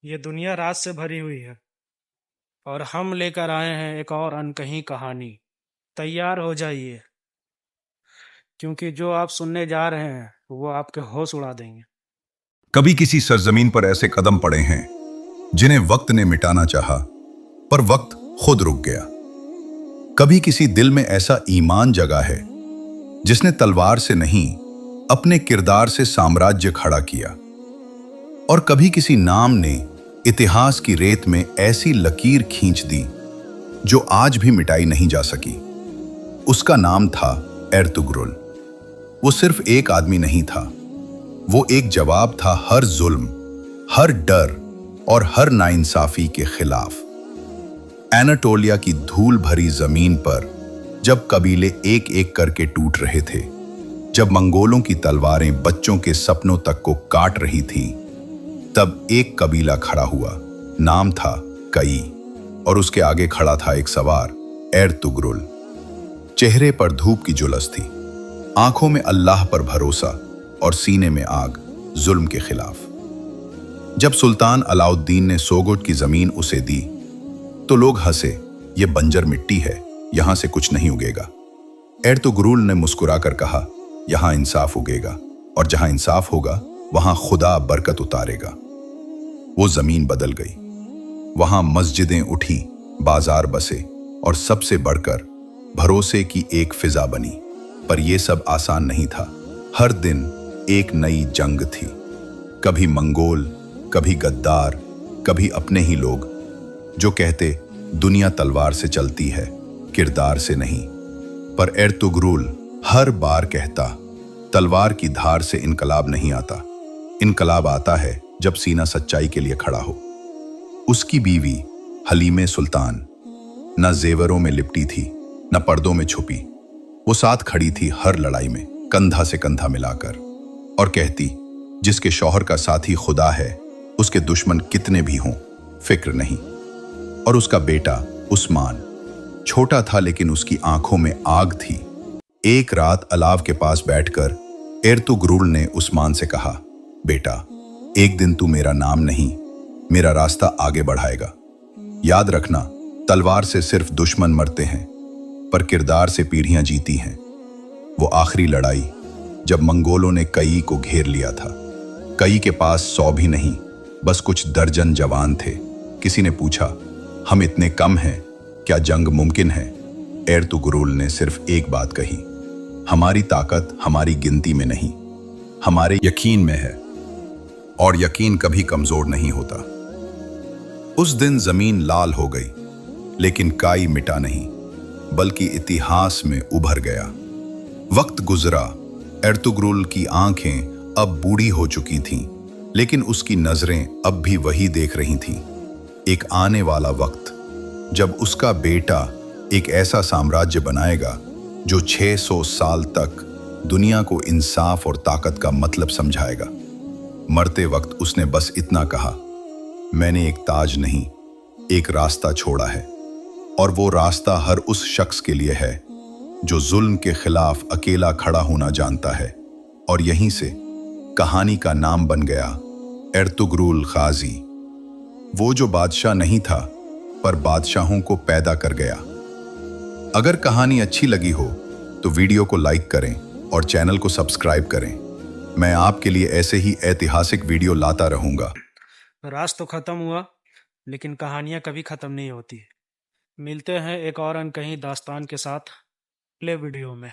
ये दुनिया राज से भरी हुई है और हम लेकर आए हैं एक और अनकही कहानी। तैयार हो जाइए, क्योंकि जो आप सुनने जा रहे हैं वो आपके होश उड़ा देंगे। कभी किसी सरजमीन पर ऐसे कदम पड़े हैं जिन्हें वक्त ने मिटाना चाहा, पर वक्त खुद रुक गया। कभी किसी दिल में ऐसा ईमान जगा है जिसने तलवार से नहीं, अपने किरदार से साम्राज्य खड़ा किया। और कभी किसी नाम ने इतिहास की रेत में ऐसी लकीर खींच दी जो आज भी मिटाई नहीं जा सकी। उसका नाम था एर्तुग्रुल। वो सिर्फ एक आदमी नहीं था, वो एक जवाब था हर जुल्म, हर डर और हर नाइंसाफी के खिलाफ। एनाटोलिया की धूल भरी जमीन पर जब कबीले एक एक करके टूट रहे थे, जब मंगोलों की तलवारें बच्चों के सपनों तक को काट रही थी, तब एक कबीला खड़ा हुआ। नाम था कई, और उसके आगे खड़ा था एक सवार, एर्तुग्रुल। चेहरे पर धूप की जुलस थी, आंखों में अल्लाह पर भरोसा और सीने में आग, जुल्म के खिलाफ। जब सुल्तान अलाउद्दीन ने सोगुट की जमीन उसे दी तो लोग हंसे, ये बंजर मिट्टी है, यहां से कुछ नहीं उगेगा। एर्तुग्रुल ने मुस्कुराकर कहा, यहां इंसाफ उगेगा, और जहां इंसाफ होगा वहां खुदा बरकत उतारेगा। वो जमीन बदल गई, वहां मस्जिदें उठी, बाजार बसे, और सबसे बढ़कर भरोसे की एक फिजा बनी। पर यह सब आसान नहीं था। हर दिन एक नई जंग थी। कभी मंगोल, कभी गद्दार, कभी अपने ही लोग जो कहते दुनिया तलवार से चलती है, किरदार से नहीं। पर एर्तुग्रुल हर बार कहता, तलवार की धार से इनकलाब नहीं आता, इनकलाब आता है जब सीना सच्चाई के लिए खड़ा हो। उसकी बीवी हलीमे सुल्तान न जेवरों में लिपटी थी, न पर्दों में छुपी। वो साथ खड़ी थी हर लड़ाई में, कंधा से कंधा मिलाकर, और कहती, जिसके शौहर का साथी खुदा है, उसके दुश्मन कितने भी हों, फिक्र नहीं। और उसका बेटा उस्मान छोटा था, लेकिन उसकी आंखों में आग थी। एक रात अलाव के पास बैठकर एर्तुग्रुल ने उस्मान से कहा, बेटा, एक दिन तू मेरा नाम नहीं, मेरा रास्ता आगे बढ़ाएगा। याद रखना, तलवार से सिर्फ दुश्मन मरते हैं, पर किरदार से पीढ़ियां जीती हैं। वो आखिरी लड़ाई जब मंगोलों ने कई को घेर लिया था। कई के पास 100 भी नहीं, बस कुछ दर्जन जवान थे। किसी ने पूछा, हम इतने कम हैं, क्या जंग मुमकिन है? एर्तुग्रुल ने सिर्फ एक बात कही, हमारी ताकत हमारी गिनती में नहीं, हमारे यकीन में है, और यकीन कभी कमजोर नहीं होता। उस दिन जमीन लाल हो गई, लेकिन काई मिटा नहीं, बल्कि इतिहास में उभर गया। वक्त गुजरा, एर्तुग्रुल की आंखें अब बूढ़ी हो चुकी थीं, लेकिन उसकी नजरें अब भी वही देख रही थीं। एक आने वाला वक्त जब उसका बेटा एक ऐसा साम्राज्य बनाएगा जो 600 साल तक दुनिया को इंसाफ और ताकत का मतलब समझाएगा। मरते वक्त उसने बस इतना कहा, मैंने एक ताज नहीं, एक रास्ता छोड़ा है, और वो रास्ता हर उस शख्स के लिए है जो जुल्म के खिलाफ अकेला खड़ा होना जानता है। और यहीं से कहानी का नाम बन गया एर्तुग्रुल गाजी। वो जो बादशाह नहीं था, पर बादशाहों को पैदा कर गया। अगर कहानी अच्छी लगी हो तो वीडियो को लाइक करें और चैनल को सब्सक्राइब करें। मैं आपके लिए ऐसे ही ऐतिहासिक वीडियो लाता रहूंगा। राज तो खत्म हुआ, लेकिन कहानियां कभी खत्म नहीं होती। मिलते हैं एक और अनकही दास्तान के साथ अगले वीडियो में।